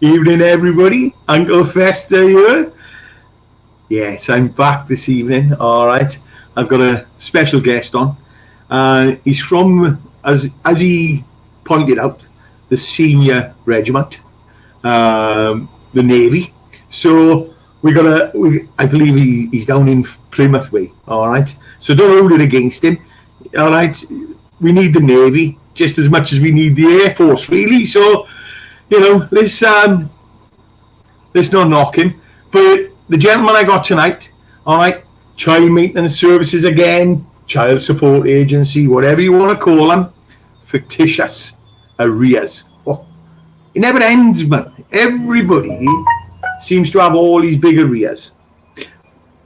Evening, everybody. Uncle Fester here. Yes, I'm back this evening. All right. I've got a special guest on. He's from, as he pointed out, the senior regiment, the Navy. So I believe he's down in Plymouth way. All right. So don't hold it against him. All right. We need the Navy just as much as we need the Air Force, really. So, let's not knock him. But the gentleman I got tonight, all right, child maintenance services again, child support agency, whatever you want to call them, fictitious arrears. Oh, it never ends, man. Everybody seems to have all these big arrears.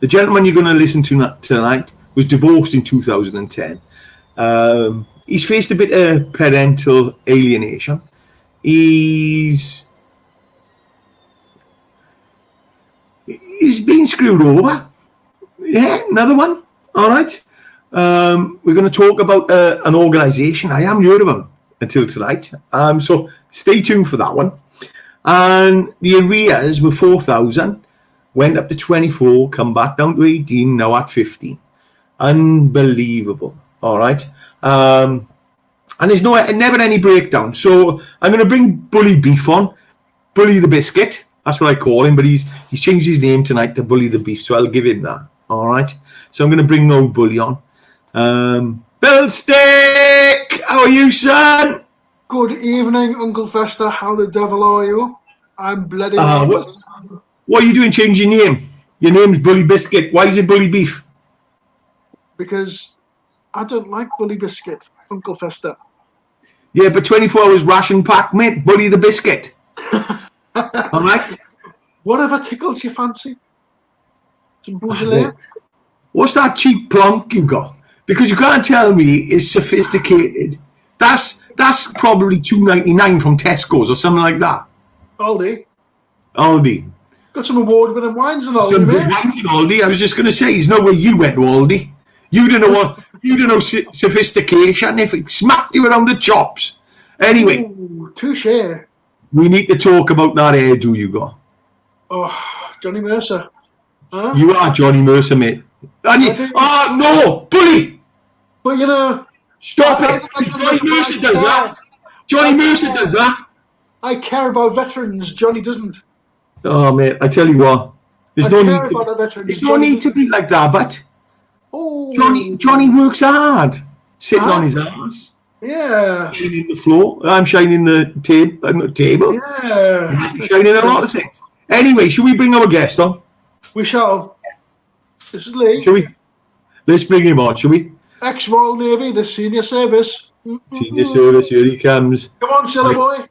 The gentleman you're going to listen to tonight was divorced in 2010. He's faced a bit of parental alienation. He's been screwed over. Yeah, another one. All right. We're going to talk about an organisation. I haven't heard of them until tonight. So stay tuned for that one. And the arrears were 4,000, went up to 24, come back down to 18, now at 15. Unbelievable. All right. And there's never any breakdown. So I'm going to bring Bully Beef on, Bully the Biscuit. That's what I call him, but he's changed his name tonight to Bully the Beef, so I'll give him that. All right. So I'm going to bring old Bully on. Bill Stick, how are you, son? Good evening, Uncle Fester. How the devil are you? I'm bloody. What are you doing changing your name? Your name's Bully Biscuit. Why is it Bully Beef? Because I don't like Bully Biscuit, Uncle Fester. Yeah, but 24 hours ration pack, mate. Bully the Biscuit. All right. Whatever tickles your fancy. Some Beaujolais. What's that cheap plonk you got? Because you can't tell me it's sophisticated. That's probably $2.99 from Tesco's or something like that. Aldi. Got some award-winning wines and Aldi, mate. Wines in Aldi. I was just going to say, there's no way you went to Aldi. You don't know sophistication. If it smacked you around the chops. Anyway. Ooh, touche. We need to talk about that hairdo you got. Oh, Johnny Mercer. Huh? You are Johnny Mercer, mate. No, Bully! But stop it. Johnny Mercer does that. Johnny Mercer does that. I care about veterans. Johnny doesn't. Oh, mate, I tell you what. There's no need to be like that, but Johnny works hard. Sitting on his ass. Yeah. Shining the floor. I'm shining the table. Yeah. I'm shining a lot of things. Anyway, should we bring our guest on? We shall. This is Lee. Shall we? Let's bring him on, shall we? Ex-Royal Navy, the senior service. Senior service, here he comes. Come on, Sailor Boy.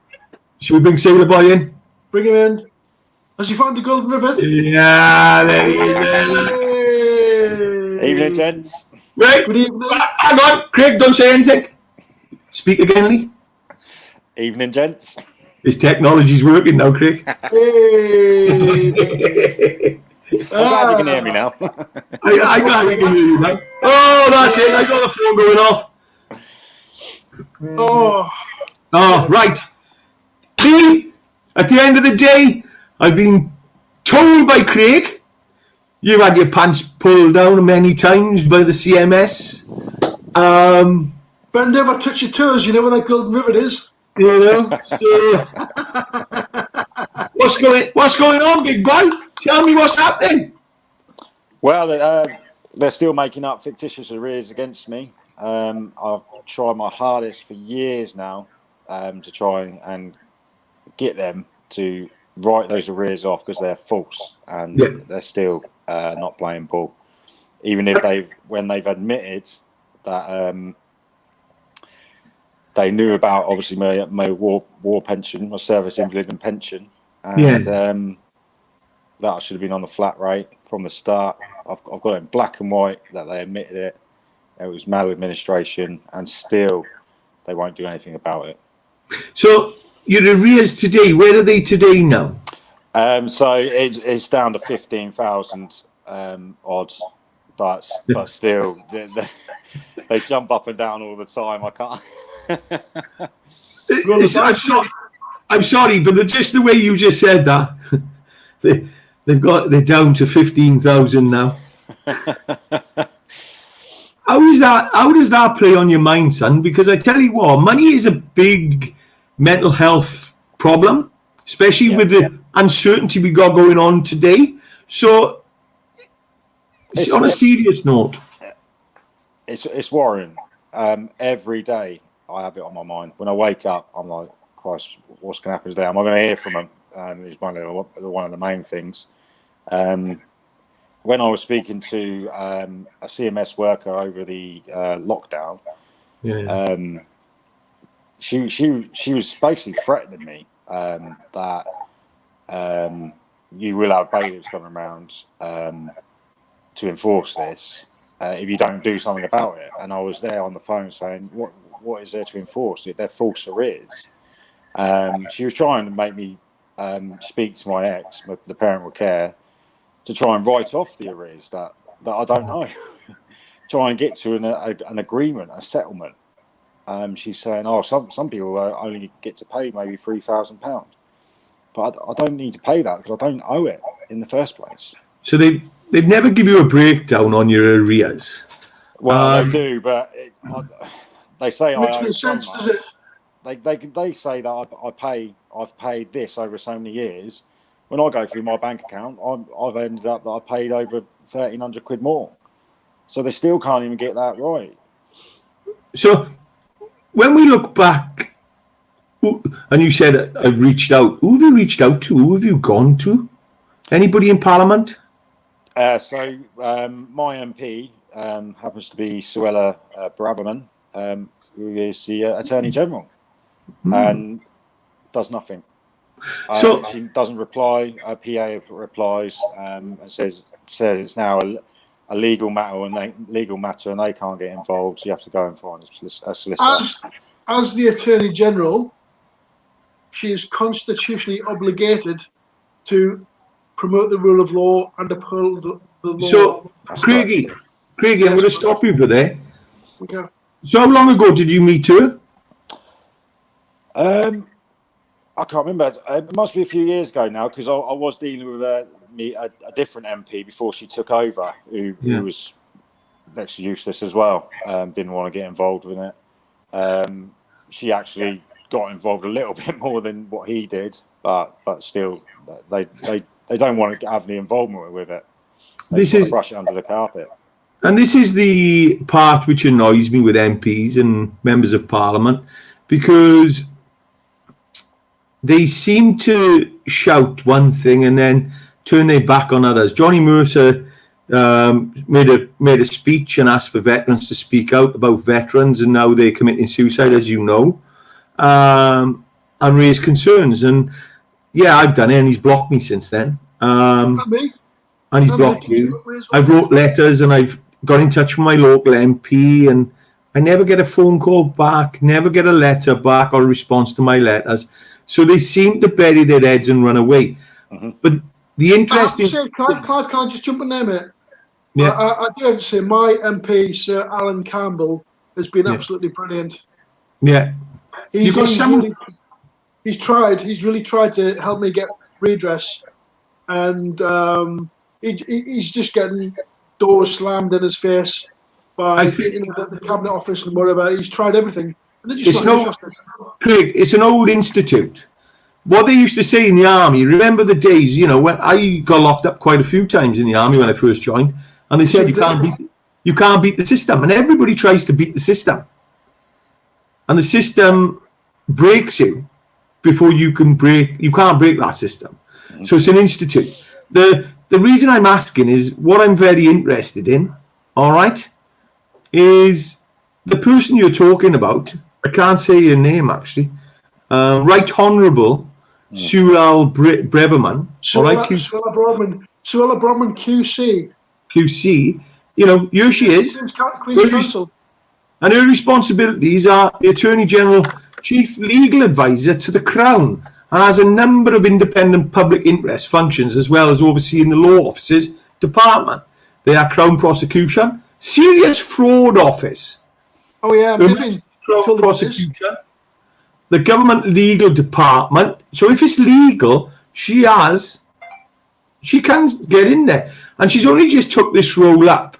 Should we bring Sailor Boy in? Bring him in. Has he found the golden rivet? Yeah, there he is. Evening, gents. Right. Good evening. Hang on, Craig, don't say anything. Speak again, Lee. Evening, gents. His technology's working now, Craig. Hey. I'm glad you can hear me now. I glad we can hear you now. Oh, that's it. I got the phone going off. Oh, right. See, at the end of the day, I've been told by Craig, you've had your pants pulled down many times by the CMS. Bend over, touch your toes. You know where that golden rivet is. So what's going on, big boy? Tell me what's happening. Well, they're still making up fictitious arrears against me. I've tried my hardest for years now to try and get them to write those arrears off because they're false and they're still not playing ball. Even if when they've admitted that they knew about obviously my war pension, my service invalid and pension, and that I should have been on the flat rate from the start. I've got it in black and white that they admitted it. It was maladministration, and still they won't do anything about it. So your arrears today, where are they today now? So it's down to 15,000 odd, but still they jump up and down all the time. I can't. I'm sorry, but just the way you just said that, they're down to 15,000 now. How does that play on your mind, son? Because I tell you what, money is a big mental health problem, especially with the uncertainty we got going on today. So, on a serious note, it's worrying. Every day I have it on my mind. When I wake up, I'm like, Christ, what's going to happen today? Am I going to hear from them? It's one of the main things. When I was speaking to a CMS worker over the lockdown, she was basically threatening me that you will have bailiffs coming around to enforce this if you don't do something about it. And I was there on the phone saying, what is there to enforce? They're false arrears. She was trying to make me speak to my ex, the parent with care, to try and write off the arrears that I don't know. Try and get to an agreement, a settlement. She's saying, some people only get to pay maybe £3,000, but I don't need to pay that because I don't owe it in the first place. So they'd never give you a breakdown on your arrears. Well, they do, but they say I owe so much. Does it? They say that I've paid this over so many years. When I go through my bank account, I've ended up that I paid over 1,300 quid more. So they still can't even get that right. So when we look back, and you said I've reached out. Who have you reached out to? Who have you gone to? Anybody in Parliament? So my MP happens to be Suella Braverman, who is the Attorney General, and does nothing. So she doesn't reply. Her PA replies and says it's now a legal matter, and they can't get involved. So you have to go and find a solicitor. As the Attorney General, she is constitutionally obligated to promote the rule of law and uphold the law. So, Craigie, I'm going to stop you for there. Okay. So, how long ago did you meet her? I can't remember. It must be a few years ago now, because I was dealing with a different MP before she took over, who was next to useless as well. Didn't want to get involved with it. She actually got involved a little bit more than what he did, but still, they don't want to have the involvement with it. They just want to brush it under the carpet. And this is the part which annoys me with MPs and members of Parliament, because they seem to shout one thing and then turn their back on others. Johnny Mercer made a speech and asked for veterans to speak out about veterans, and now they're committing suicide, as you know, and raise concerns. And yeah, I've done it, and he's blocked me since then. Me? And he's blocked you. I've wrote letters, and I've got in touch with my local MP, and I never get a phone call back, never get a letter back or a response to my letters. So they seem to bury their heads and run away. Mm-hmm. But the interesting... Can I just jump in there, mate? Yeah. I do have to say, my MP, Sir Alan Campbell, has been absolutely brilliant. Yeah. He's really tried to help me get redress. And he's just getting doors slammed in his face by the Cabinet Office and whatever. He's tried everything. Craig, it's an old institute. What they used to say in the army, remember the days, when I got locked up quite a few times in the army when I first joined, and they said you can't beat the system, and everybody tries to beat the system. And the system breaks you before you can't break that system. So it's an institute. The reason I'm asking is what I'm very interested in, all right, is the person you're talking about. I can't say your name, actually. Right Honourable Suella Braverman. Suella Braverman, QC. QC. Here she is. And her responsibilities are the Attorney General, Chief Legal Advisor to the Crown, and has a number of independent public interest functions, as well as overseeing the Law Offices Department. They are Crown Prosecution, Serious Fraud Office. Oh, yeah. Crown Prosecution, the government legal department. So if it's legal, she can get in there. And she's only just took this role up.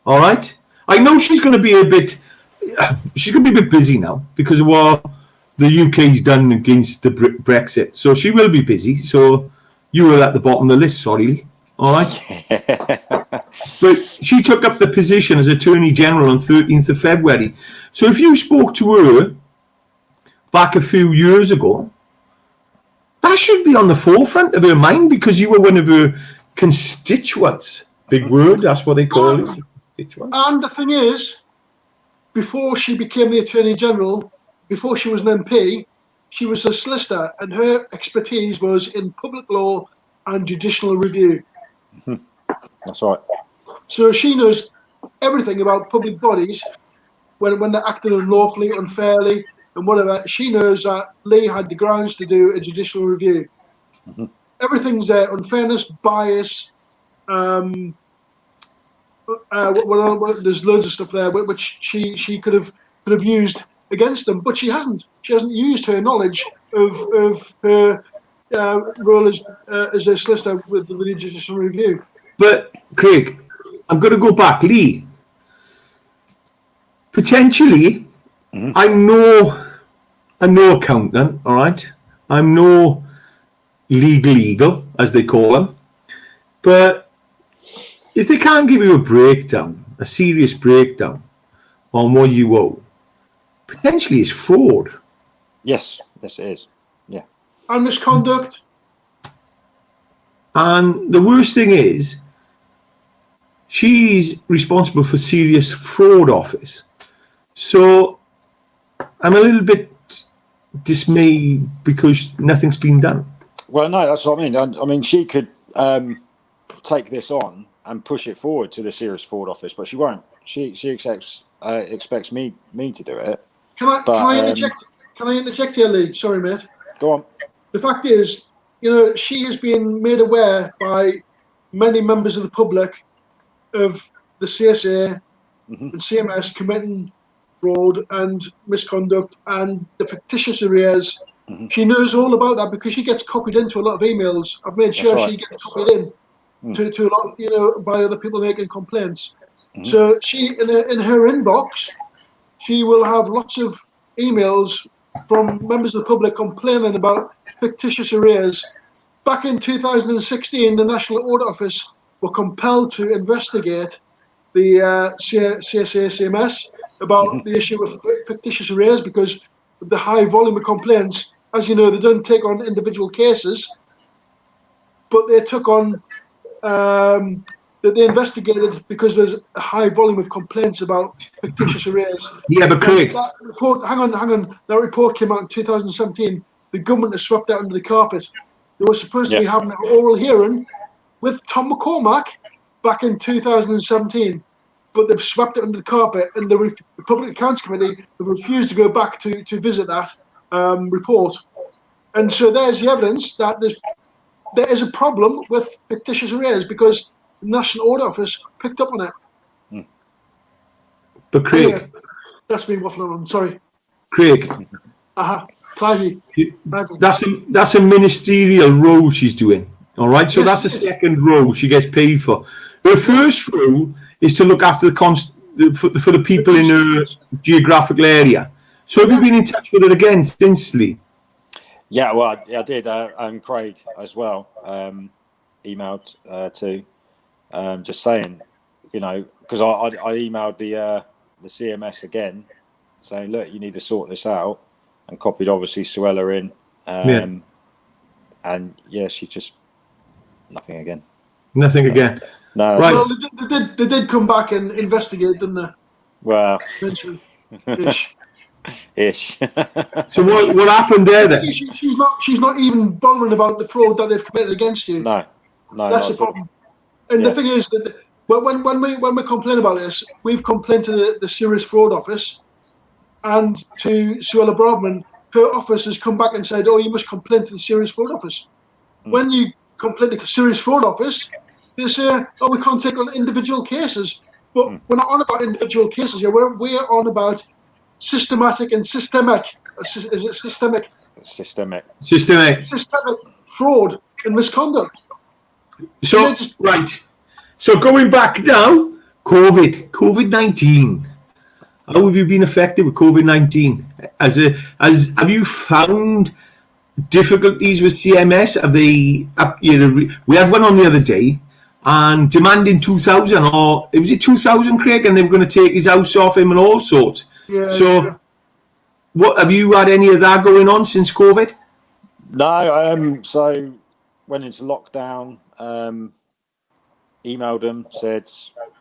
All right. I know she's going to be a bit busy now because of what the UK's done against the Brexit. So she will be busy. So you were at the bottom of the list, sorry. All right. But she took up the position as Attorney General on 13th of February. So if you spoke to her back a few years ago, that should be on the forefront of her mind because you were one of her constituents. Big word, that's what they call it. And the thing is, before she became the Attorney General, before she was an MP, she was a solicitor, and her expertise was in public law and judicial review. That's right. So she knows everything about public bodies when they're acting unlawfully, unfairly, and whatever. She knows that Lee had the grounds to do a judicial review. Everything's there: unfairness, bias. There's loads of stuff there which she could have used against them, but she hasn't. She hasn't used her knowledge of her role as a solicitor with the judicial review. But Craig, I'm going to go back. Lee, potentially, I'm no accountant. All right, I'm no legal as they call them, but if they can't give you a serious breakdown on what you owe, potentially it's fraud. Yes, it is. Yeah. And misconduct. And the worst thing is, she's responsible for serious fraud office. So I'm a little bit dismayed because nothing's been done. Well, no, that's what I mean. I mean, she could take this on and push it forward to the serious fraud office, but she won't. She expects me to do it. Can I interject? Can I interject here, Lee? Sorry, mate. Go on. The fact is, she has been made aware by many members of the public of the CSA and CMS committing fraud and misconduct and the fictitious arrears. She knows all about that because she gets copied into a lot of emails. I've made sure she gets copied in to a lot, by other people making complaints. So she, in her inbox, she will have lots of emails from members of the public complaining about fictitious arrears. Back in 2016, the National Audit Office were compelled to investigate the CSA, CMS about the issue of fictitious arrears because of the high volume of complaints. As you know, they don't take on individual cases, but they took on that they investigated because there's a high volume of complaints about fictitious arrears. Yeah, but Craig, that report, hang on. That report came out in 2017. The government has swept that under the carpet. They were supposed to be having an oral hearing with Tom McCormack back in 2017, but they've swept it under the carpet, and the Public Accounts Committee have refused to go back to visit that report. And so there's the evidence that there is a problem with fictitious arrears because the National Audit Office picked up on it. But Craig, anyway, that's me waffling on. Sorry, Craig. Clivey. That's a ministerial role she's doing. All right, so that's the second role she gets paid for. Her first role is to look after for the people in her geographical area. So have you been in touch with her again since, Lee? Yeah, well, I did. And Craig as well emailed too, just saying, because I emailed the CMS again, saying, look, you need to sort this out, and copied obviously Suella in, and she just nothing again. Nothing again. No. Right. Well, they did come back and investigate, didn't they? Well, eventually. Ish. So what happened there then? She's not even bothering about the fraud that they've committed against you. No, that's the problem. And the thing is that when we complain about this, we've complained to the Serious Fraud Office and to Suella Broadman. Her office has come back and said, "Oh, you must complain to the Serious Fraud Office." When you complain to the Serious Fraud Office, they say, "Oh, we can't take on individual cases." But we're not on about individual cases here. We're on about systematic and systemic. Is it systemic? Systemic. Systemic fraud and misconduct. So, right. So going back now, COVID-19. How have you been affected with COVID-19? Have you found difficulties with CMS? Have they? We had one on the other day, and demanding 2,000, or was it 2,000, Craig? And they were going to take his house off him and all sorts. Yeah. So, Yeah. what have you had any of that going on since COVID? No. So went into lockdown. Emailed them, said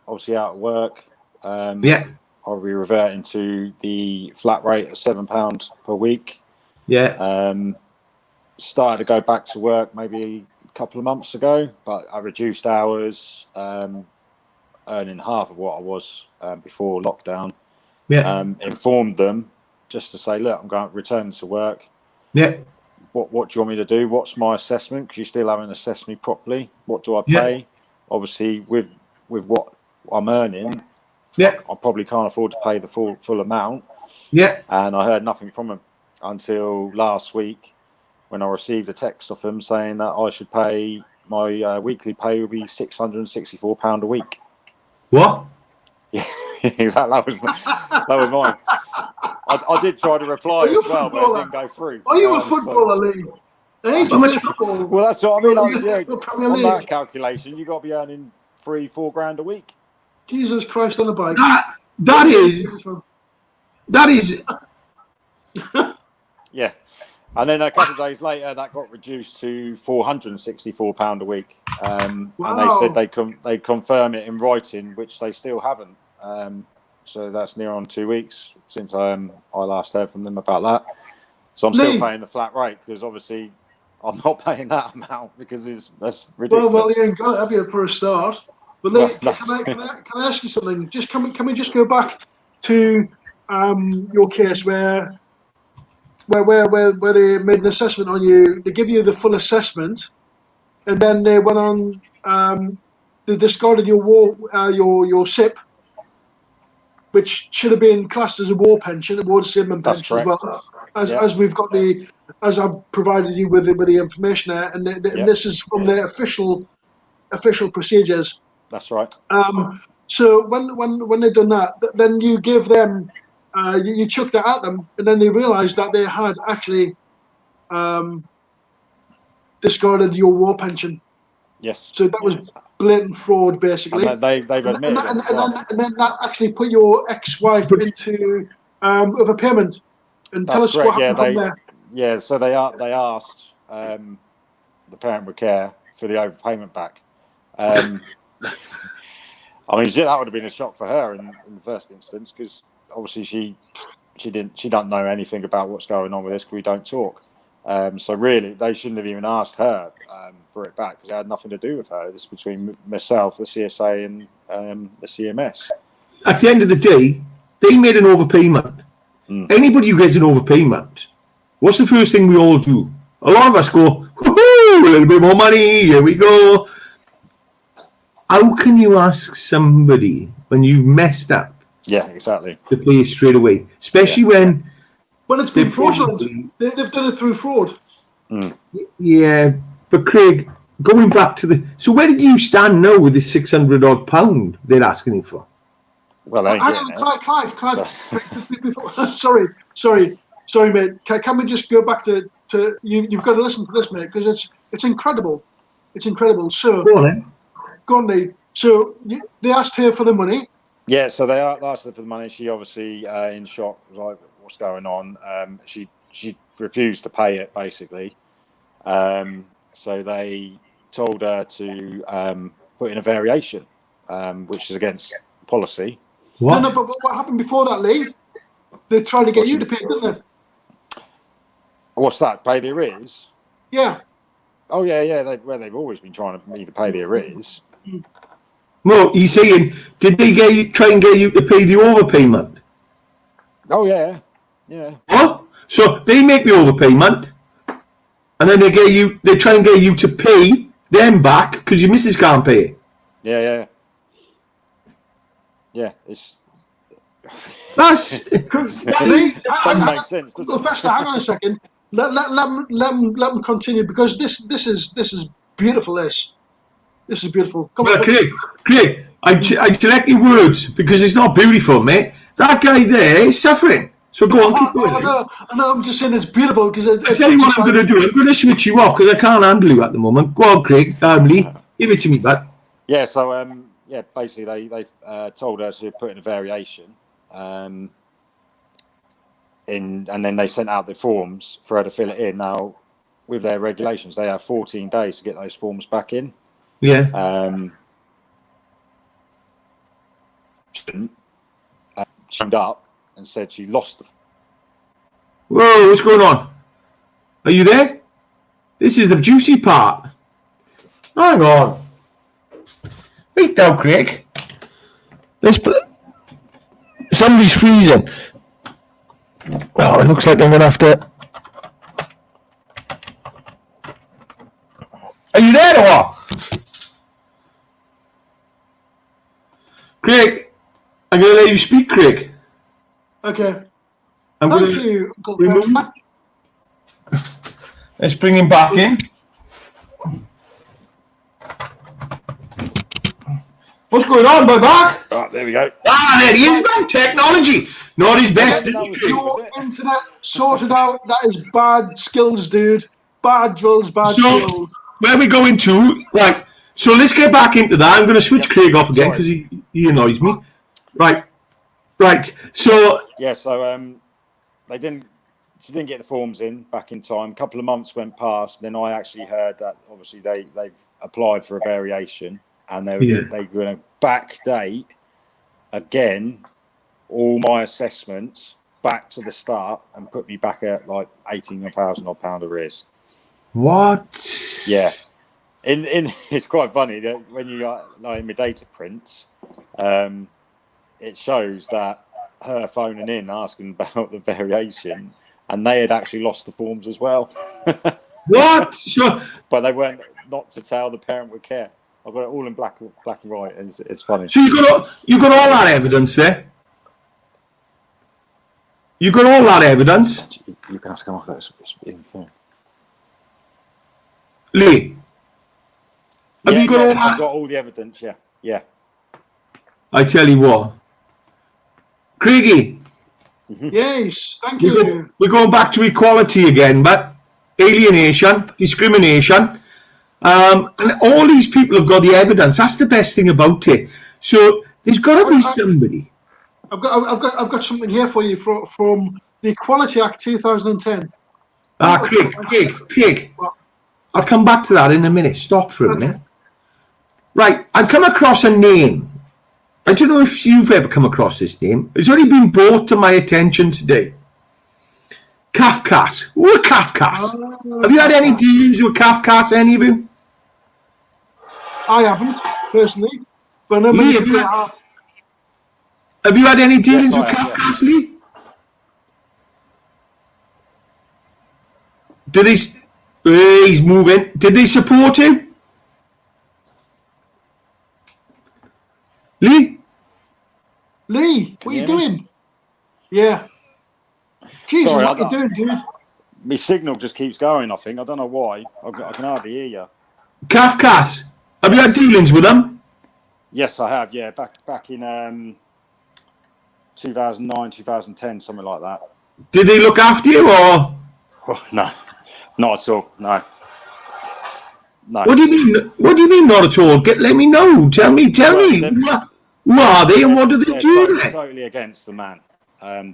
obviously out of work. Yeah. I'll be reverting to the flat rate of £7 per week. Yeah. Started to go back to work maybe a couple of months ago, but I reduced hours, earning half of what I was before lockdown. Yeah. Informed them just to say, look, I'm going to return to work. Yeah. What do you want me to do? What's my assessment? Because you still haven't assessed me properly. What do I pay? Yeah. Obviously, with what I'm earning, Yeah. I probably can't afford to pay the full amount. Yeah. And I heard nothing from them until last week, when I received a text off them saying that I should pay my weekly pay will be £664 a week. What? Yeah, exactly. That was mine. I did try to reply as well, but it didn't go through. Are you a footballer, Lee? Well, that's what I mean. On that League. calculation, you got to be earning £3-4 grand a week. Jesus Christ on a bike. That is. Yeah. And then a couple of days later, that got reduced to £464 a week. And they said they'd confirm it in writing, which they still haven't. So that's near on 2 weeks since I last heard from them about that. So I'm still paying the flat rate, because obviously I'm not paying that amount, because that's ridiculous. Well, you ain't got it, have you, for a start? But Lee, can I ask you something? Just can we just go back to your case where they made an assessment on you? They give you the full assessment, and then they went on. They discarded your SIP, which should have been classed as a war pension, a war disablement pension as well. As we've got as I've provided you with the information there, and this is from their official procedures. That's right. So when they've done that, then you give them, you chuck that at them, and then they realised that they had actually discarded your war pension. Yes. So that was blatant fraud, basically. And they've admitted it. And then that actually put your ex-wife into overpayment. And tell us what happened from there. Yeah, so they asked the parent with care for the overpayment back. I mean, that would have been a shock for her in the first instance, because obviously she doesn't know anything about what's going on with this, because we don't talk. So really, they shouldn't have even asked her for it back, because it had nothing to do with her. This is between myself, the CSA, and the CMS. At the end of the day, they made an overpayment. Anybody who gets an overpayment, what's the first thing we all do? A lot of us go, woohoo, a little bit more money, here we go. How can you ask somebody when you've messed up? Yeah, exactly. To pay straight away, especially when it's been fraudulent. They've done it through fraud. Yeah, but Craig, going back to so where did you stand now with the £600 odd they're asking him for? Well, Clive. Sorry, mate. Can we just go back to you? You've got to listen to this, mate, because it's incredible. It's incredible. So go on, Lee. So they asked her for the money. Yeah, so they asked her for the money. She obviously in shock, was like, "What's going on?" She refused to pay it, basically. So they told her to put in a variation, which is against policy. What? No, but what happened before that, Lee? They tried to get you to pay, didn't they? What's that? Pay the arrears? Yeah. Oh yeah. They've always been trying to me to pay the arrears. No, he's saying, did they try and get you to pay the overpayment? Oh yeah. What? So they make the overpayment, and then they try and get you to pay them back because your missus can't pay it. Yeah. It's That's Lee, Doesn't make sense, does it? Fester, hang on a second. Let them continue, because this is beautiful. This is beautiful. Come well, on. Craig, I select your words because it's not beautiful, mate. That guy there is suffering. So go on, keep going. I know. I'm just saying it's beautiful because I tell you what I'm going to do. I'm going to switch you off because I can't handle you at the moment. Go on, Craig. Lee, give it to me, bud. Yeah. So basically they told her to put in a variation, and then they sent out the forms for her to fill it in. Now, with their regulations, they have 14 days to get those forms back in. Yeah. She turned up and said she lost the. Whoa, what's going on? Are you there? This is the juicy part. Hang on. Wait down, Craig. Somebody's freezing. Oh, it looks like I'm going to have to... Are you there or what? Craig, I'm going to let you speak, Craig. Okay. I'm Thank going to you, Uncle remove. Fester. Let's bring him back in. What's going on, my back? Right, there we go. There he is, man. Technology. Not his best, is it, Craig? Your internet sorted out. That is bad skills, dude. Bad drills, bad skills. Where are we going to? Right. So let's get back into that. I'm going to switch Craig off again because he annoys me. Right. So yeah. So she didn't get the forms in back in time. A couple of months went past. Then I actually heard that obviously they've applied for a variation, and they're going to backdate again all my assessments back to the start and put me back at like £18,000 arrears. What? Yeah. In it's quite funny that when you got like in my data prints, it shows that her phoning in asking about the variation, and they had actually lost the forms as well. What? So, but they weren't not to tell the parent with care. I've got it all in black and white. It's funny. So you got all that evidence there? You got all that evidence? You're gonna have to come off that. Lee, have you got all that? I've got all the evidence. Yeah. I tell you what, Craigie. Yes, thank you. We're going back to equality again, but alienation, discrimination, and all these people have got the evidence. That's the best thing about it. So there's got to be somebody. I've got something here for you from the Equality Act 2010. Craig. I'll come back to that in a minute. Stop for a minute. Right, I've come across a name. I don't know if you've ever come across this name. It's only been brought to my attention today. Kafkas. Who are Kafkas? Have you had any dealings with Kafkas, any of you? I haven't, personally. But no, Lee, have you had any dealings with Kafkas, Lee? He's moving. Did they support him? Lee, what are you doing? Yeah. Jesus, Sorry, what are you doing, dude? My signal just keeps going, I think. I don't know why. I can hardly hear you. Kafkas, have you had dealings with them? Yes, I have, yeah. Back in 2009, 2010, something like that. Did they look after you or? Oh, no, not at all, no. What do you mean not at all? Let me know. Tell me. Who are they and what do they do? Totally against the man.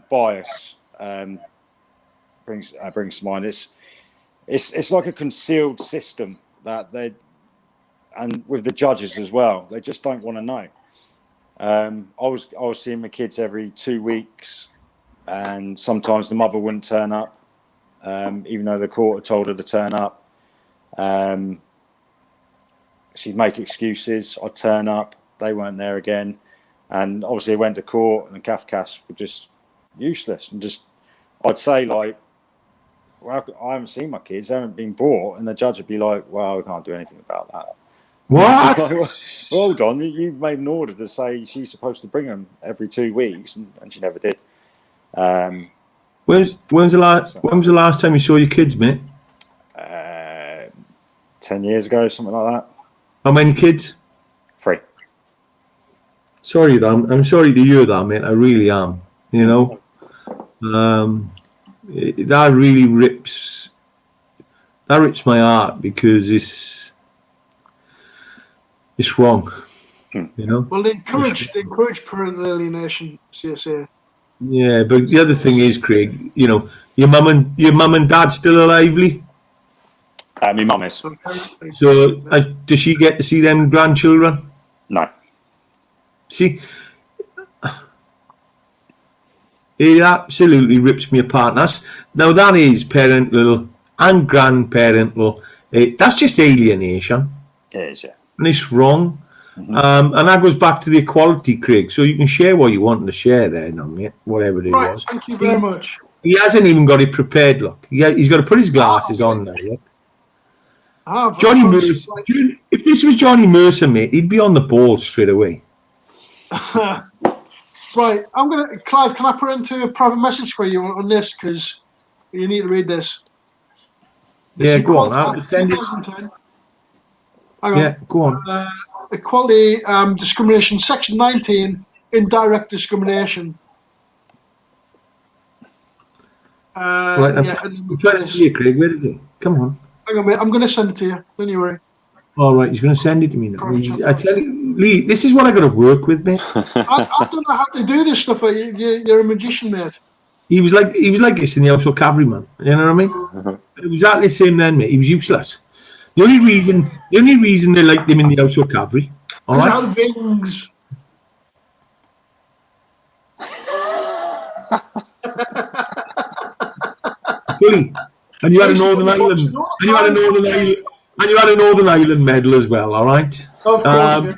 Bias brings to mind. It's like a concealed system that and with the judges as well, they just don't want to know. I was seeing my kids every 2 weeks, and sometimes the mother wouldn't turn up, even though the court had told her to turn up. She'd make excuses. I'd turn up. They weren't there again. And obviously I went to court and the Kafkas were just useless. And just, I'd say like, well, I haven't seen my kids. They haven't been brought. And the judge would be like, well, we can't do anything about that. What? Well, hold on, you've made an order to say she's supposed to bring them every 2 weeks, and she never did. When was the last time you saw your kids, mate? 10 years ago, something like that. How many kids? 3. Sorry, I'm sorry to hear that, mate. I really am. You know, that really rips my heart because it's wrong. You know. Well, they encourage parental alienation, CSA. Yeah, but the other thing is, Craig, you know, your mum and dad still alive, Lee? My mum is. So does she get to see them grandchildren? No. See, it absolutely rips me apart. Now that is parental and grandparental. That's just alienation. It is, yeah. And it's wrong. And that goes back to the equality, Craig. So you can share what you want to share there, now, mate, whatever it was. Thank you very much. He hasn't even got it prepared, look. He's got to put his glasses on now, yeah? Johnny Mercer. If this was Johnny Mercer, mate, he'd be on the ball straight away. Right, Clive, can I put into a private message for you on this, because you need to read this. Yeah, go on. I'll send it. Hang on. Yeah, go on. Equality, discrimination, section 19, indirect discrimination. Right, I'm trying to see it, Craig. Where is it? Come on. Hang on, mate. I'm going to send it to you. Don't you worry. All right, he's going to send it to me now. I tell you, Lee, this is what I got to work with, mate. I don't know how to do this stuff. You're a magician, mate. He was like this in the Household Cavalry, man. You know what I mean? It was exactly the same then, mate. He was useless. The only reason they liked him in the Household Cavalry, all right? Rings. Billy, and you had a Northern Ireland, Northern Ireland medal as well, all right? Of course,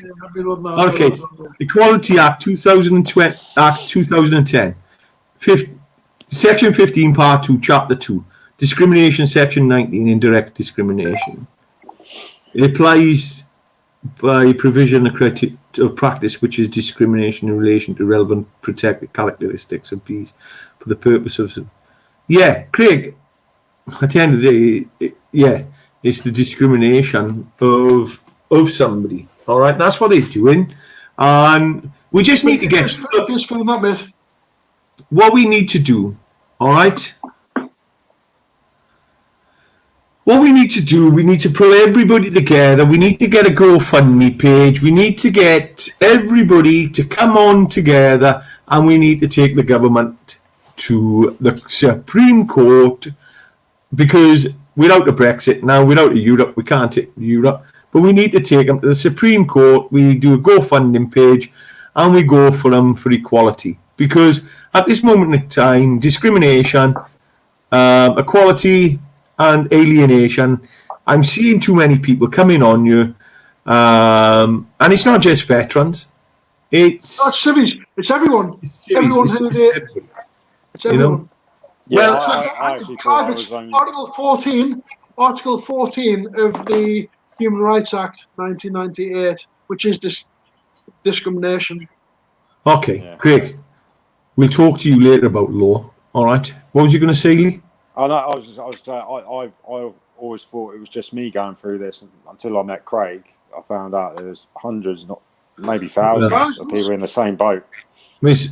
okay. Equality Act 2010, Section 15, Part 2, Chapter 2, Discrimination, Section 19, Indirect Discrimination. It applies by provision of practice which is discrimination in relation to relevant protected characteristics of bees for the purpose of... Yeah, Craig, at the end of the day, it's the discrimination of somebody. All right, that's what they're doing, and we just need to get what we need to do. All right, what we need to do, we need to pull everybody together. We need to get a GoFundMe page. We need to get everybody to come on together, and we need to take the government to the Supreme Court, because without a Brexit now, without a Europe, we can't take Europe. But we need to take them to the Supreme Court. We do a GoFundMe page, and we go for them for equality. Because at this moment in time, discrimination, equality, and alienation, I'm seeing too many people coming on you, and it's not just veterans. It's civvies. It's everyone. It's everyone. It's everyone. Yeah, well, Article 14 of the Human Rights Act 1998, which is discrimination. Okay, Craig. We'll talk to you later about law. All right. What was you going to say, Lee? Oh, no, I always thought it was just me going through this until I met Craig. I found out there was hundreds, not maybe thousands of people in the same boat. There's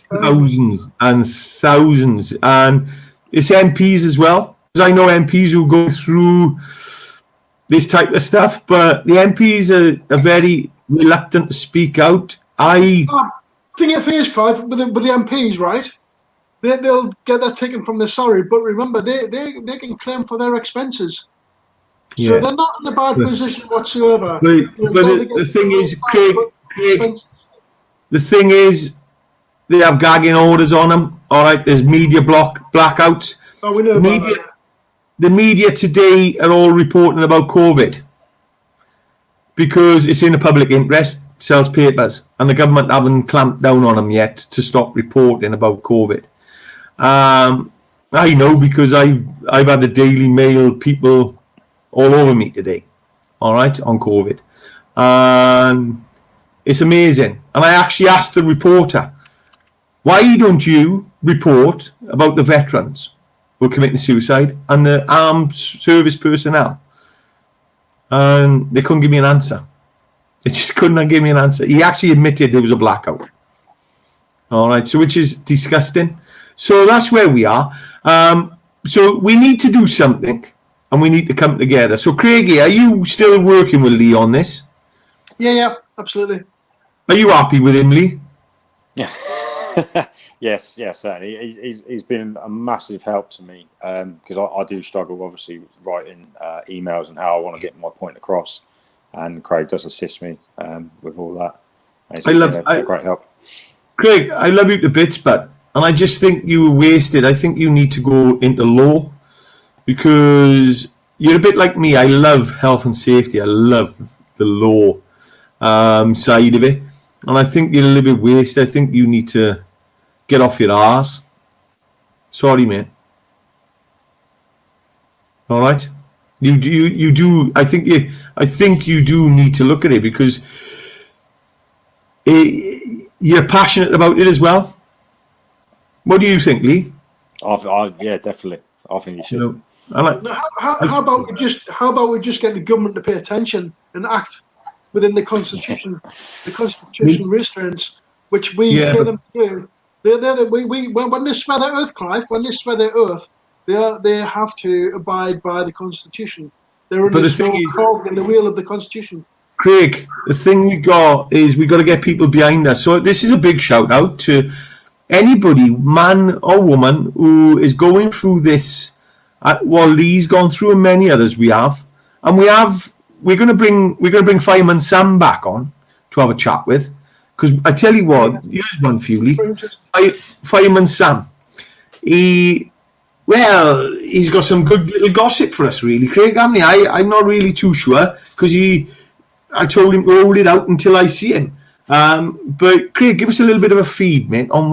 thousands and thousands, and it's MPs as well. Because I know MPs who go through this type of stuff, but the MPs are very reluctant to speak out. Thing is, Clive, with the MPs, right? They'll get that taken from their salary, but remember, they can claim for their expenses. Yeah. So they're not in a bad position whatsoever. But the thing is, Craig, the thing is, they have gagging orders on them. All right, there's media blackouts. Oh, we know about that. The media today are all reporting about COVID because it's in the public interest, sells papers, and the government haven't clamped down on them yet to stop reporting about COVID. I know because I've had the Daily Mail people all over me today. all right, on COVID. And it's amazing. And I actually asked the reporter, why don't you report about the veterans who are committing suicide and the armed service personnel? And they couldn't give me an answer. They just couldn't give me an answer. He actually admitted there was a blackout. All right, so which is disgusting. So that's where we are. So we need to do something, and we need to come together. So Craigie, are you still working with Lee on this? Yeah, absolutely. Are you happy with him, Lee? Yeah. yes, certainly. He's been a massive help to me because I do struggle, obviously, with writing emails and how I want to get my point across. And Craig does assist me with all that. He's been a great help. Craig, I love you to bits, and I just think you were wasted. I think you need to go into law because you're a bit like me. I love health and safety. I love the law side of it. And I think you're a little bit wasted. I think you need to get off your arse. Sorry, man. All right? You do. I think you do need to look at it because you're passionate about it as well. What do you think, Lee? Yeah, definitely. I think you should. You know, how about we just get the government to pay attention and act within the Constitution, the Constitution restraints which we pay them to do. When they swear their oath, Clive, when they swear their oath, they have to abide by the Constitution. They're in the small cog in the wheel of the Constitution. Craig, the thing we got to get people behind us. So this is a big shout out to anybody, man or woman, who is going through this. Well, Lee's gone through, and many others we have, and we're going to bring Fireman Sam back on to have a chat with, because I tell you what, here's one for you, Lee. Fireman Sam, he's got some good little gossip for us, really, Craig, hasn't he? I'm not really too sure because I told him to hold it out until I see him. But Craig, give us a little bit of a feed, mate, on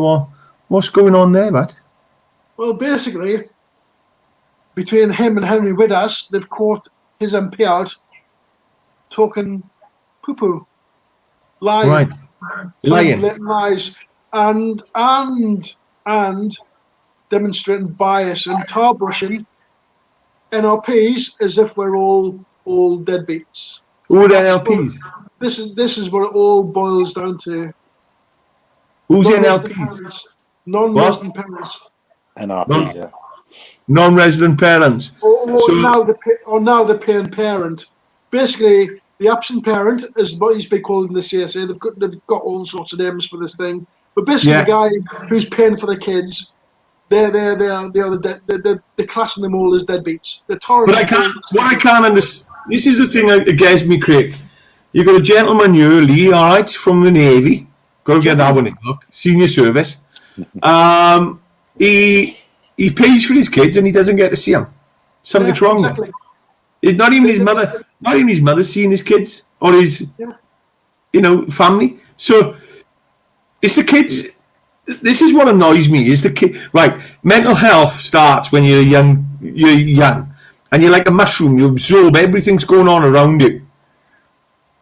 what's going on there, mate. Well, basically, between him and Henry Widders, they've caught his MP out talking poo-poo, lying, right, lying, lies, and demonstrating bias and tar brushing NLPs as if we're all deadbeats. Who are the NLPs? This is what it all boils down to. Who's the NLPs? Non-resident parents. NRP, yeah. Non-resident parents. Now the paying parent. Basically, the absent parent is what he's been called in the CSA. They've got all sorts of names for this thing. But basically, the guy who's paying for the kids, they're classing them all as deadbeats. They're But I can't understand. This is the thing that gets me, Craig. You got a gentleman here, Lee, all right, from the Navy. Got to get that one in, look. Senior service. He pays for his kids and he doesn't get to see them. Something's wrong with him. Not even his mother seeing his kids or his family. So it's the kids. This is what annoys me, is the kid. Right, mental health starts when you're young, and you're like a mushroom. You absorb everything's going on around you.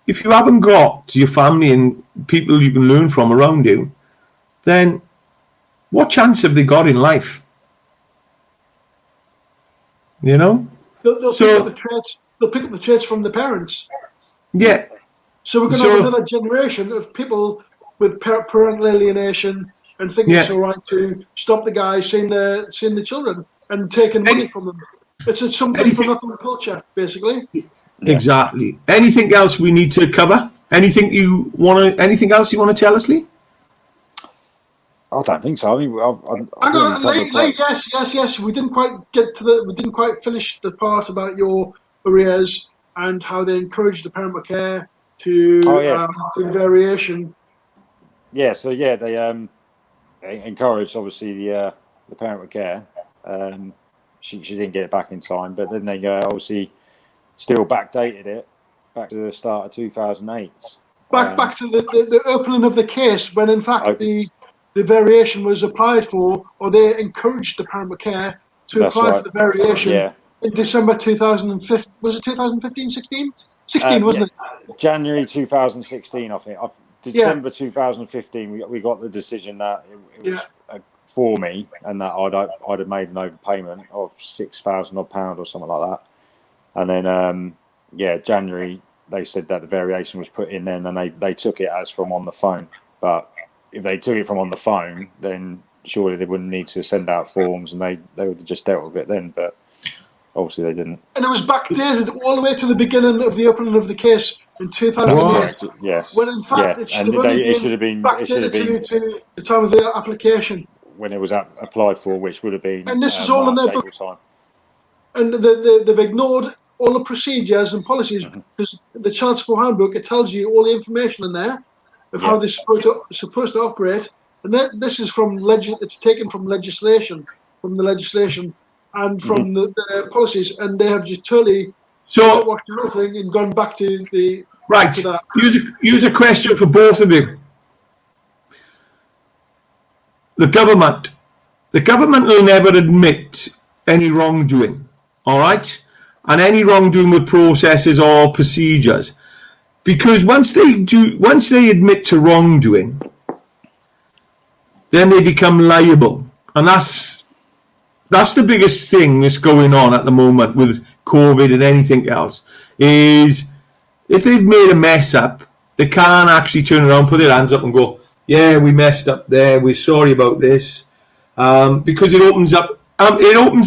If you haven't got your family and people you can learn from around you, then what chance have they got in life? You know? They'll pick up the traits. They'll pick up the traits from the parents. Yeah. So we're going to have another generation of people with parental alienation and thinking it's all right to stop the guy seeing the children and taking money from them. It's a something for nothing culture, basically. Exactly. Anything else we need to cover? Anything else you want to tell us, Lee? I don't think so. I mean, Lee, yes. We didn't quite finish the part about your arrears and how they encourage the parent with care to do the variation. Yeah. So they encouraged obviously the parent with care. She didn't get it back in time, but then they obviously still backdated it back to the start of 2008. Back to the opening of the case, when in fact the variation was applied for, or they encouraged the parent with care to apply for the variation in December 2015. Was it 2015-16? 16, wasn't it? January 2016, I think. December 2015, we got the decision that it was for me, and that I'd have made an overpayment of £6,000 odd or something like that. And then January, they said that the variation was put in then, and they took it as from on the phone. But if they took it from on the phone, then surely they wouldn't need to send out forms, and they would have just dealt with it then. But obviously they didn't. And it was backdated all the way to the beginning of the opening of the case in 2008. Yes. When in fact it should have been backdated to the time of the application. When it was applied for, which would have been. And this is all in their book. Time. And they've ignored all the procedures and policies, because the Child Support Handbook, it tells you all the information in there of how they're supposed to operate. And this is it's taken from legislation, and from the policies, and they have just totally watched the whole thing and gone back to the right. To that. Use a question for both of you. The government will never admit any wrongdoing, all right, and any wrongdoing with processes or procedures, because once they admit to wrongdoing, then they become liable, and that's the biggest thing that's going on at the moment with COVID and anything else, is if they've made a mess up, they can't actually turn around, put their hands up and go, yeah, we messed up there, we're sorry about this, because it opens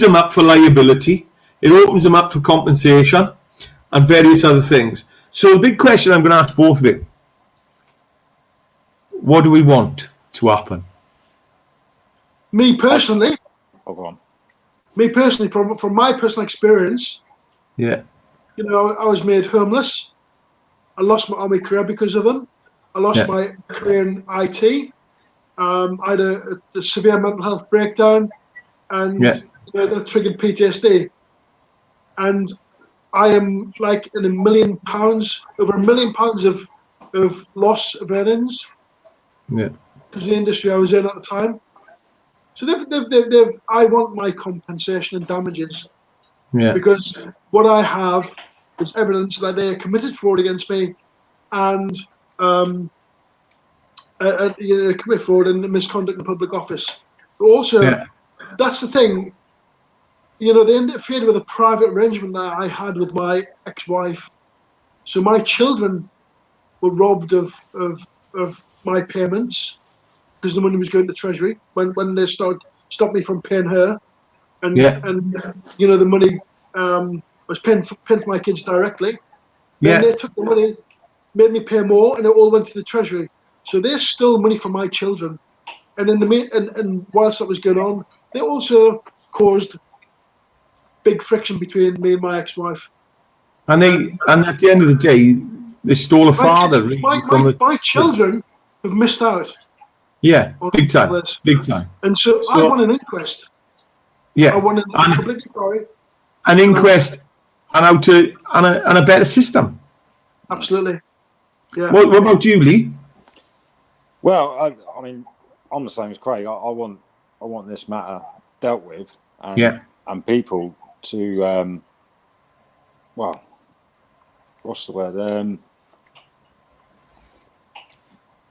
them up for liability, it opens them up for compensation and various other things. So the big question I'm going to ask both of you, what do we want to happen? Me personally, from my personal experience, I was made homeless. I lost my army career because of them. I lost my career in IT. I had a severe mental health breakdown, and that triggered PTSD. And I am like in £1 million, over £1 million of loss of earnings. Yeah. Because of the industry I was in at the time. So I want my compensation and damages. Yeah. Because what I have is evidence that they committed fraud against me, and commit fraud and misconduct in public office. But also, that's the thing. They interfered with a private arrangement that I had with my ex-wife. So my children were robbed of my payments because the money was going to Treasury when they stopped me from paying her, and the money was paying for my kids directly. Then they took the money, made me pay more, and it all went to the Treasury. So they stole money from my children, and and whilst that was going on, they also caused big friction between me and my ex-wife. And at the end of the day, they stole a father. My children have missed out. Yeah, big time, big time. And so I want an inquest. Yeah, I want an inquest, and a better system. Absolutely. Yeah. What about you, Lee? Well, I mean, I'm the same as Craig. I want this matter dealt with, and people to, what's the word?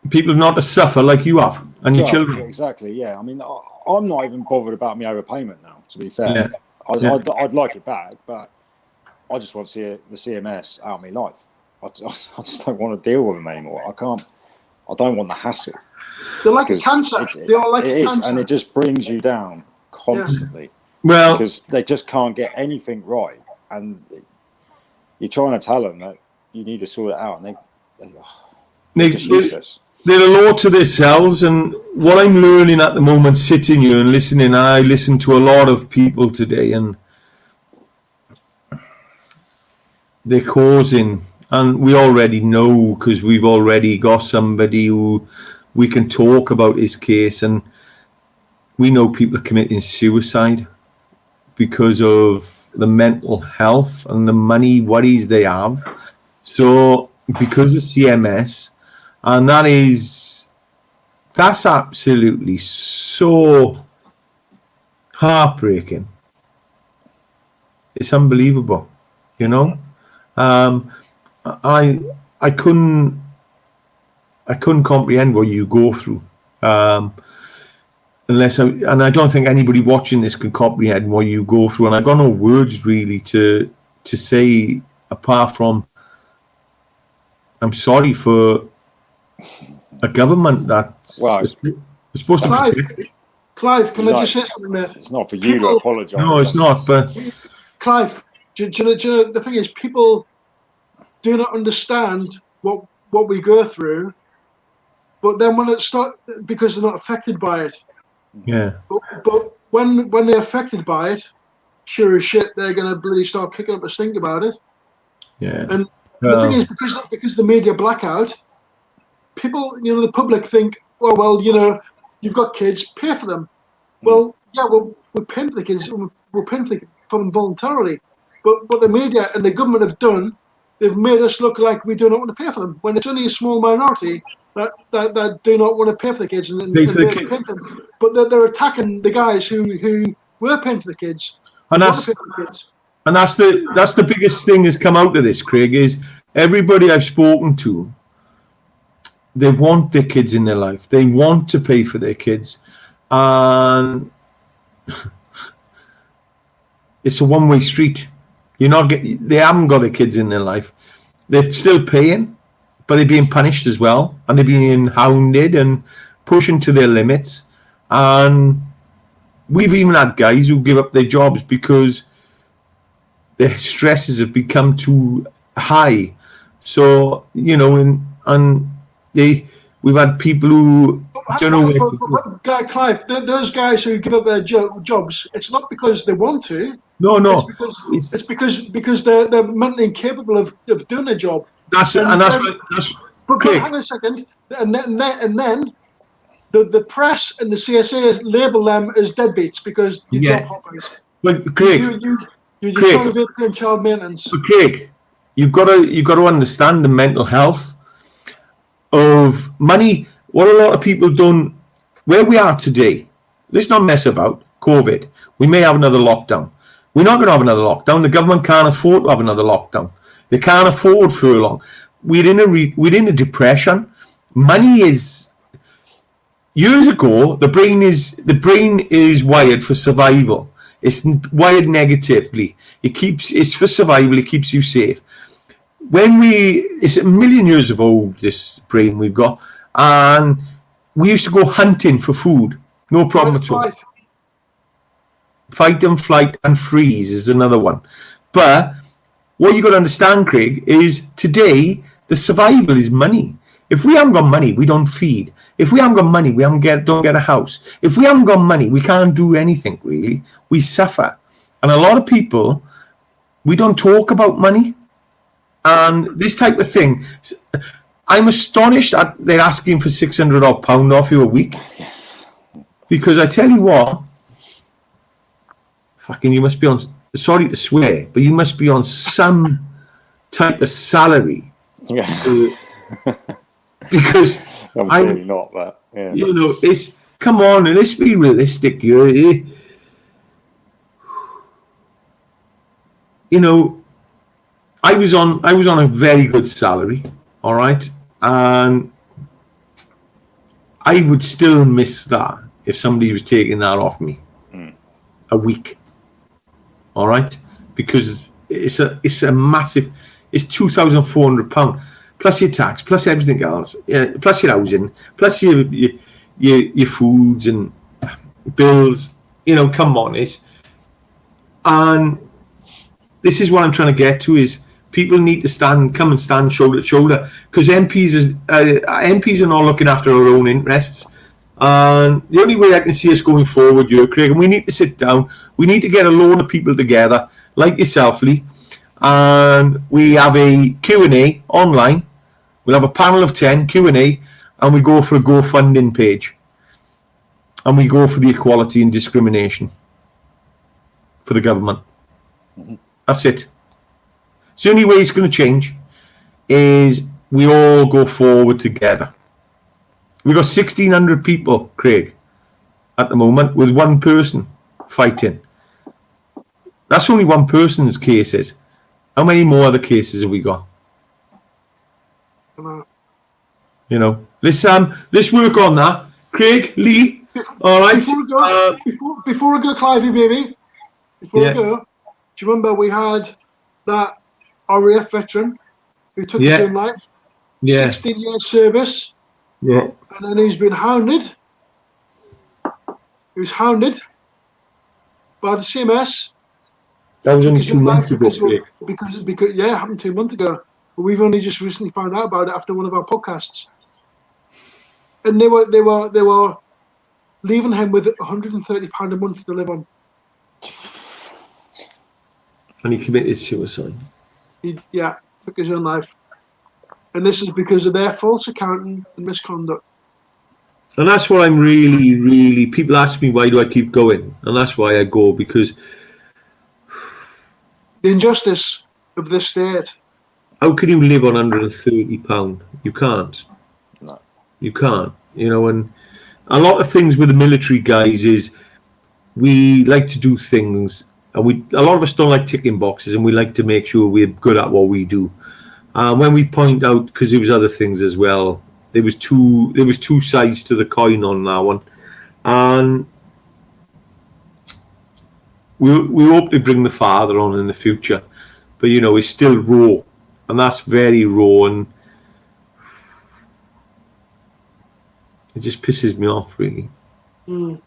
People not to suffer like you have and your children. Exactly. Yeah. I mean, I'm not even bothered about my overpayment now. To be fair, I'd like it back, but I just want to see the CMS out of my life. I just don't want to deal with them anymore. I don't want the hassle. They're like a cancer. They are like a cancer. And it just brings you down constantly. Well, because they just can't get anything right, and you're trying to tell them that you need to sort it out, and they're just useless. They're a law to themselves, and what I'm learning at the moment, sitting here and listening, I listen to a lot of people today, and they're causing, and we already know because we've already got somebody who we can talk about his case, and we know people are committing suicide because of the mental health and the money worries they have. So because of CMS, and that's absolutely so heartbreaking. It's unbelievable, I couldn't comprehend what you go through. And I don't think anybody watching this can comprehend what you go through. And I've got no words really to say apart from I'm sorry for a government that's supposed to protect. Clive, can I just say something, mate? It's not for you to apologise. No, it's not. But Clive, do you know, the thing is, people do not understand what we go through, but then when it starts, because they're not affected by it. Yeah. But when they're affected by it, sure as shit, they're gonna bloody start kicking up a stink about it. Yeah. And the thing is, because the media blackout, people, the public think, well, you've got kids, pay for them. Well, yeah, we're paying for the kids, we're paying for them voluntarily. But what the media and the government have done, they've made us look like we do not want to pay for them, when it's only a small minority that do not want to pay for the kids and pay for them. But they're attacking the guys who were paying for the kids. And that's the biggest thing that's come out of this, Craig, is everybody I've spoken to, they want their kids in their life. They want to pay for their kids. And it's a one-way street. They haven't got their kids in their life. They're still paying, but they're being punished as well. And they're being hounded and pushing to their limits. And we've even had guys who give up their jobs because their stresses have become too high. So, we've had people who don't know where to go. Clive, those guys who give up their jobs, it's not because they want to. No. It's because they're mentally incapable of doing their job. But hang on a second, and then the press and the CSA label them as deadbeats because you're job hoppers. But Craig, you're trying to be child maintenance. But Craig, you've got to understand the mental health of money. What a lot of people don't. Where we are today, let's not mess about COVID. We may have another lockdown. We're not going to have another lockdown. The government can't afford to have another lockdown. They can't afford furlong. We're in a depression. Money is. Years ago, the brain is wired for survival. It's wired negatively. It's for survival. It keeps you safe. It's a million years of old, this brain we've got, and we used to go hunting for food. No problem at all. Fight and flight and freeze is another one. But what you got to understand, Craig, is today the survival is money. If we haven't got money, we don't feed. If we haven't got money, we don't get a house. If we haven't got money, we can't do anything, really. We suffer. And a lot of people, we don't talk about money. And this type of thing, I'm astonished that they're asking for £600 off you a week. Because I tell you what, you must be on, sorry to swear, but you must be on some type of salary. Yeah. Because I'm really not that. Yeah. Come on, let's be realistic. I was on a very good salary, all right, and I would still miss that if somebody was taking that off me a week, all right, because it's a massive. It's £2,400 plus your tax, plus everything else, plus your housing, plus your foods and bills. Come on, and this is what I'm trying to get to is. People need to come and stand shoulder to shoulder because MPs are not looking after our own interests. And the only way I can see us going forward, Craig, and we need to sit down. We need to get a load of people together, like yourself, Lee, and we have a Q&A online. We'll have a panel of 10 Q&A, and we go for a GoFundMe page, and we go for the equality and discrimination for the government. That's it. So the only way it's going to change is we all go forward together. We've got 1,600 people, Craig, at the moment, with one person fighting. That's only one person's cases. How many more other cases have we got? You know, let's work on that. Craig, Lee, all right. Before we go, Clivey, baby. Before we go, do you remember we had that RAF veteran who took his own life? 16 years service. Yeah. And then he's been hounded. He was hounded by the CMS. That was only 2 months ago. Because it happened 2 months ago. But we've only just recently found out about it after one of our podcasts. And they were leaving him with £130 a month to live on. And he committed suicide. He took his own life. And this is because of their false accounting and misconduct. And that's what I'm really, people ask me, why do I keep going? And that's why I go, because the injustice of this state. How can you live on £130? You can't. No. You can't. You know, and a lot of things with the military guys is we like to do things, and a lot of us don't like ticking boxes, and we like to make sure we're good at what we do. When we point out, because there was other things as well, there was two sides to the coin on that one, and we hope to bring the father on in the future, but you know, it's still raw, and that's very raw, and it just pisses me off, really. You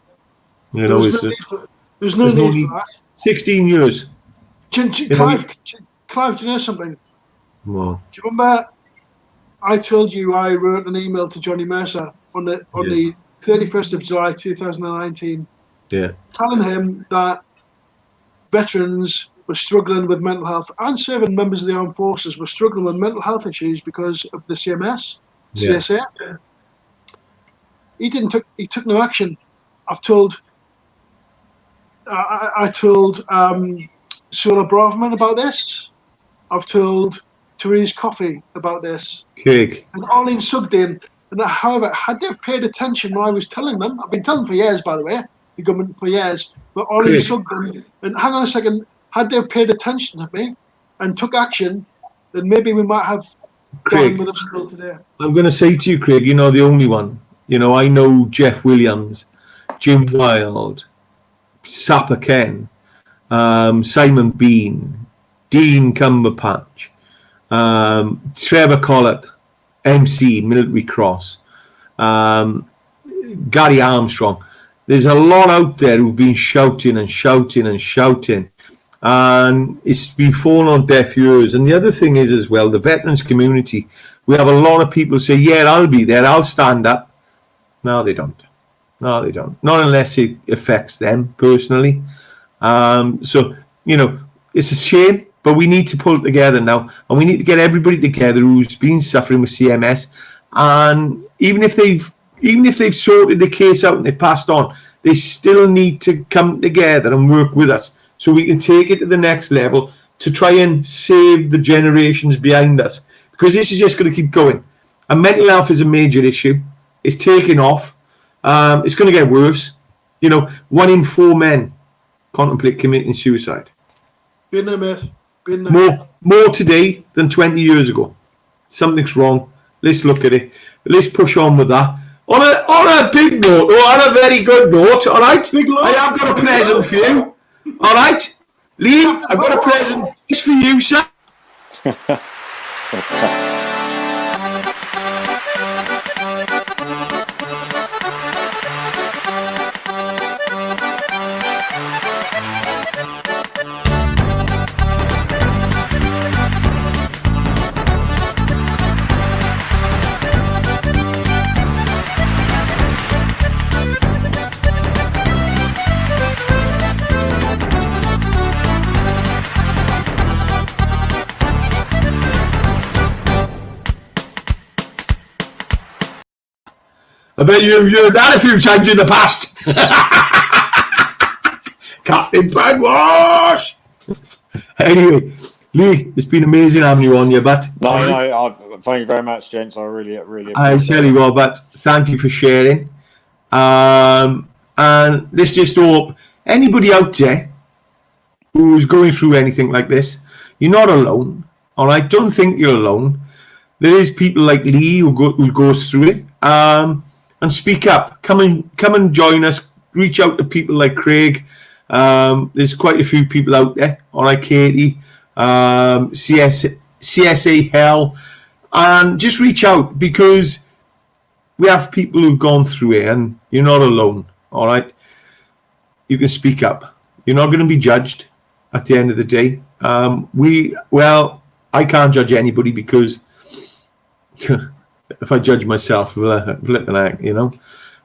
know, there's no need for that. 16 years. Clive, do you know something? Well, do you remember I told you I wrote an email to Johnny Mercer on the 31st of July 2019, telling him that veterans were struggling with mental health, and serving members of the armed forces were struggling with mental health issues because of the CMS, CSA. He took no action. I've told I told Suella Braverman about this. I've told Therese Coffey about this. Craig. And Arlene Sugden. And however, had they paid attention when I was telling them, I've been telling them for years, by the way, the government for years, but Arlene Sugden, and hang on a second, had they paid attention to me and took action, then maybe we might have gone with us still today. I'm going to say to you, Craig, you're not the only one. You know, I know Jeff Williams, Jim Wild, Sapper Ken, Simon Bean, Dean Cumberpatch, Trevor Collett, MC, Military Cross, Gary Armstrong. There's a lot out there who've been shouting and shouting and shouting, and it's been falling on deaf ears. And the other thing is as well, the veterans community, we have a lot of people say, yeah, I'll be there, I'll stand up. No, they don't. No, they don't. Not unless it affects them personally. So, you know, it's a shame, but we need to pull it together now, and we need to get everybody together who's been suffering with CMS. And even if they've sorted the case out and they passed on, they still need to come together and work with us so we can take it to the next level to try and save the generations behind us, because this is just going to keep going. And mental health is a major issue. It's taking off. It's going to get worse. You know, 1 in 4 men contemplate committing suicide. Been there, mate. Been there. More today than 20 years ago. Something's wrong. Let's look at it. Let's push on with that. On a big note, or on a very good note, all right? I have got a present for you. All right? Lee, I've got a present. It's for you, sir. I bet you've heard that a few times in the past. Captain Badwash. Anyway, Lee, it's been amazing having you on, but thank you very much, gents. I really appreciate I tell you what, but thank you for sharing. And let's just hope anybody out there who's going through anything like this, you're not alone. All right, don't think you're alone. there is people like Lee who goes through it, and speak up. Come and join us. Reach out to people like Craig. There's quite a few people out there. All right, Katie, CSA Hell, and just reach out, because we have people who've gone through it, and you're not alone. All right, you can speak up. You're not going to be judged at the end of the day. I can't judge anybody, because if I judge myself, flipping out, you know.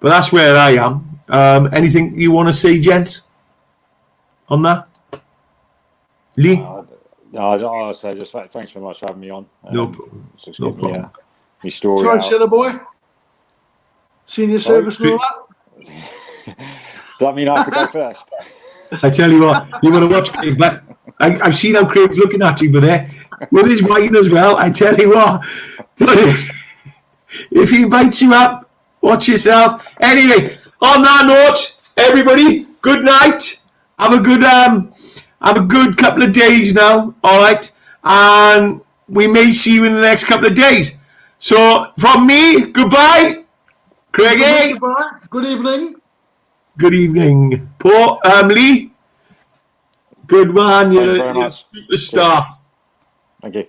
But that's where I am. Anything you want to say, gents, on that? Lee? I'll say just thanks very much for having me on. No problem. Just No give problem. me story Sorry, out. sailor boy. Senior service and all that. Does that mean I have to go first? I tell you what, you want to watch Craig, but I've seen how Craig's looking at you, but there, with his wine as well, I tell you what, if he bites you up, watch yourself. Anyway, on that note, everybody, good night. Have a good couple of days now, all right? And we may see you in the next couple of days. So, from me, goodbye. Craigie. Goodbye. Good evening. Good evening. Paul, Lee. Good man. You're a superstar. Thank you.